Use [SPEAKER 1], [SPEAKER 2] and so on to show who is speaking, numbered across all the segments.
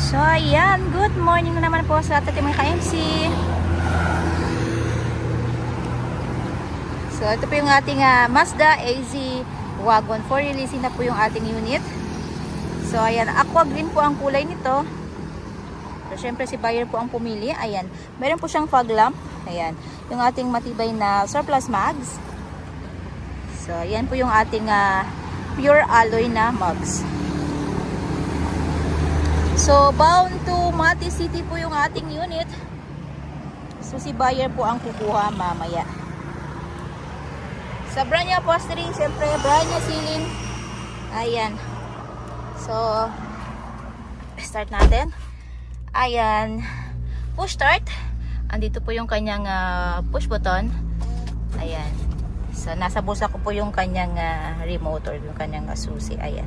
[SPEAKER 1] So ayan, good morning na naman po sa ating mga ka-MC. So ito po yung ating Mazda AZ Wagon 4. Releasing na po yung ating unit. So ayan, aqua green po ang kulay nito. So syempre si buyer po ang pumili. Ayan, meron po siyang fog lamp. Ayan, yung ating matibay na surplus mags. So ayan po yung ating pure alloy na mugs. So, bound to Mati City po yung ating unit. So, si buyer po ang kukuha mamaya. Sa brand niya upholstery, siyempre, brand niya ceiling. Ayan. So, start natin. Ayan. Push start. Andito po yung kanyang push button. Ayan. So, nasa bulsa ko po yung kanyang remote or yung kanyang susi. Ayan.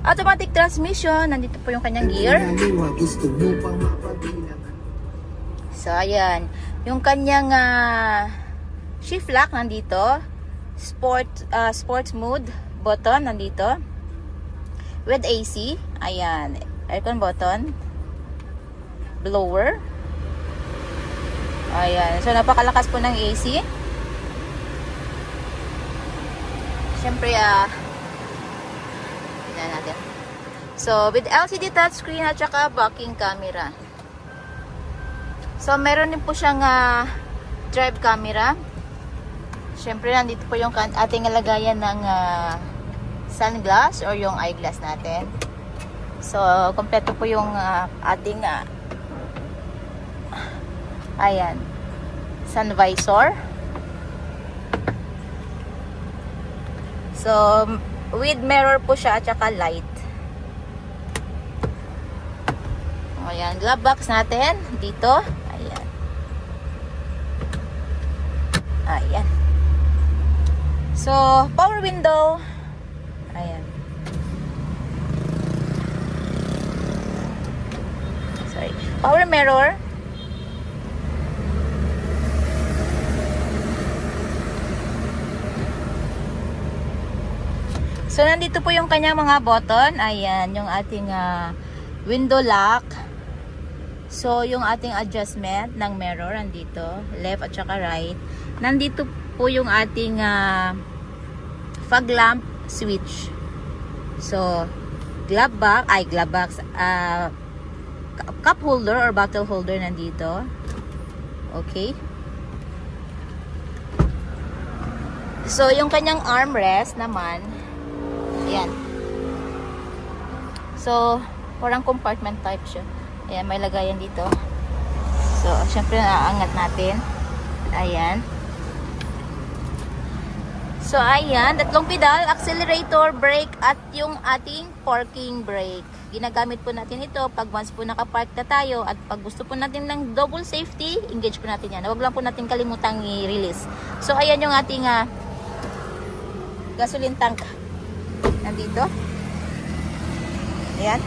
[SPEAKER 1] Automatic transmission, nandito po yung kanyang gear. So ayan, yung kanyang shift lock nandito. Sports mode button nandito. With AC, ayan, aircon button. Blower. Ayan, so napakalakas po ng AC. Siyempre natin. So, with LCD touchscreen at saka backing camera. So, meron din po siyang drive camera. Siyempre, nandito po yung ating lagayan ng sunglass or yung eyeglass natin. So, kompleto po yung ating ayan, sun visor. So, with mirror po siya at saka light. Ayan, glove box natin dito. Ayan. Ayan. So, power window. Ayan. Sorry. Power mirror. So, nandito po yung kanyang mga button. Ayan, yung ating window lock. So, yung ating adjustment ng mirror, nandito. Left at saka right. Nandito po yung ating fog lamp switch. So, glove box. Cup holder or bottle holder nandito. Okay. So, yung kanyang armrest naman, ayan. So, parang compartment type siya. Ayan, may lagayan dito. So, syempre, naaangat natin. Ayan. So, ayan. Tatlong pedal, accelerator, brake, at yung ating parking brake. Ginagamit po natin ito pag once po nakapark na tayo at pag gusto po natin ng double safety, engage po natin yan. Huwag lang po natin kalimutang i-release. So, ayan yung ating gasoline tank. Nandito. Ayan.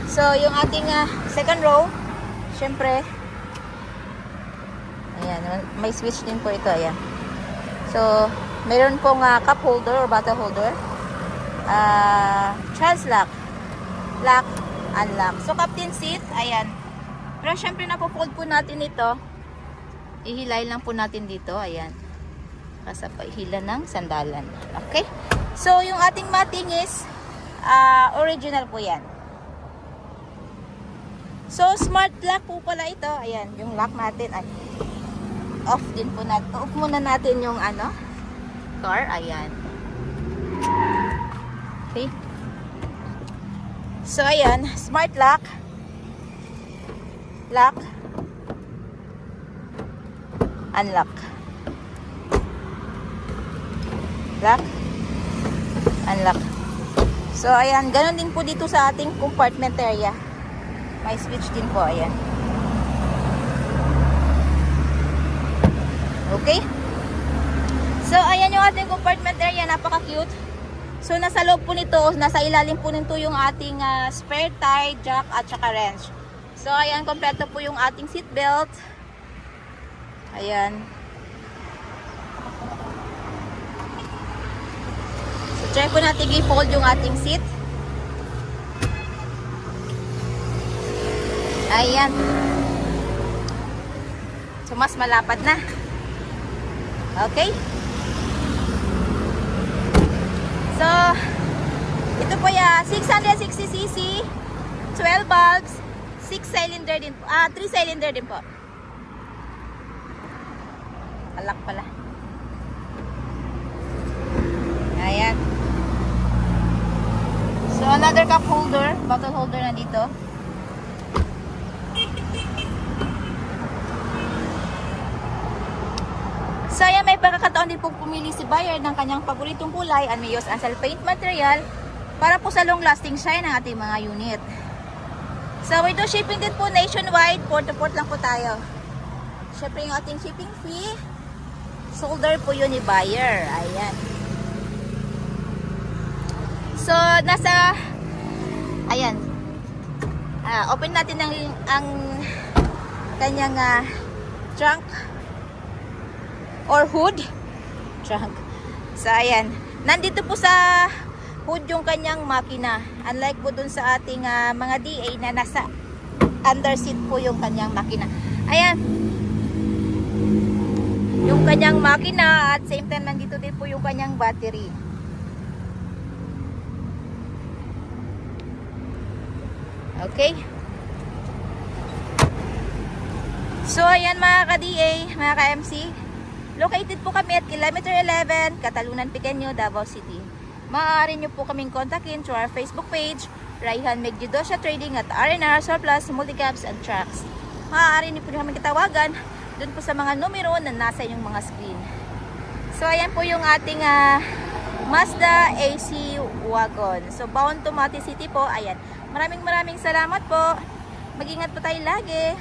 [SPEAKER 1] So, yung ating second row, syempre, ayan, may switch din po ito. Ayan. So, meron pong cup holder or bottle holder. Child's lock. Lock, unlock. So, captain seat, ayan. Pero syempre, napo-fold po natin ito. Ihilay lang po natin dito. Ayan. Kasabay hila ng sandalan. Okay? So, yung ating mating is original po yan. So, smart lock po pala ito. Ayan, yung lock natin. Ay, off din po natin. Off muna natin yung car. Ayan. Okay. So, ayan. Smart lock. Lock. Unlock. Lock. Unlock. So, ayan. Ganon din po dito sa ating compartment area. May switch din po. Ayan. Okay. So, ayan yung ating compartment area. Napaka-cute. So, nasa loob po nito, nasa ilalim po nito yung ating spare tire, jack, at saka wrench. So, ayan. Kompleto po yung ating seat belt. Ayan. So, try po natin i-fold yung ating seat. Ayan. So, mas malapad na. Okay? So, ito po ya 660cc, 12 bulbs, 6 cylinder din po. 3 cylinder din po. Alak pala. Ayan. So, another cup holder, bottle holder na dito. So, ayan, may pagkakataon din pong pumili si buyer ng kanyang paboritong kulay and may use as paint material para po sa long-lasting shine ng ating mga unit. So, ito shipping din po nationwide, port to port lang po tayo. Syempre yung ating shipping fee, solder po yun ni buyer. Ayan. So, nasa, ayan, open natin ang kanyang trunk or hood. Trunk. So, ayan. Nandito po sa hood yung kanyang makina. Unlike po dun sa ating mga DA na nasa under seat po yung kanyang makina. Ayan. Yung kanyang makina at same time nandito din po yung kanyang battery. Okay. So, ayan mga ka-DA, mga ka-MC. Located po kami at kilometer 11, Catalunan Pequeño, Davao City. Maaari nyo po kaming kontakin through our Facebook page, Raihan Megidosya Trading at R&R Surplus, Multicaps and Trucks. Maaari nyo po kaming katawagan dun po sa mga numero na nasa inyong mga screen. So, ayan po yung ating Mazda AC Wagon. So, bound to Mati City po. Ayan. Maraming salamat po. Mag-ingat po tayo lagi.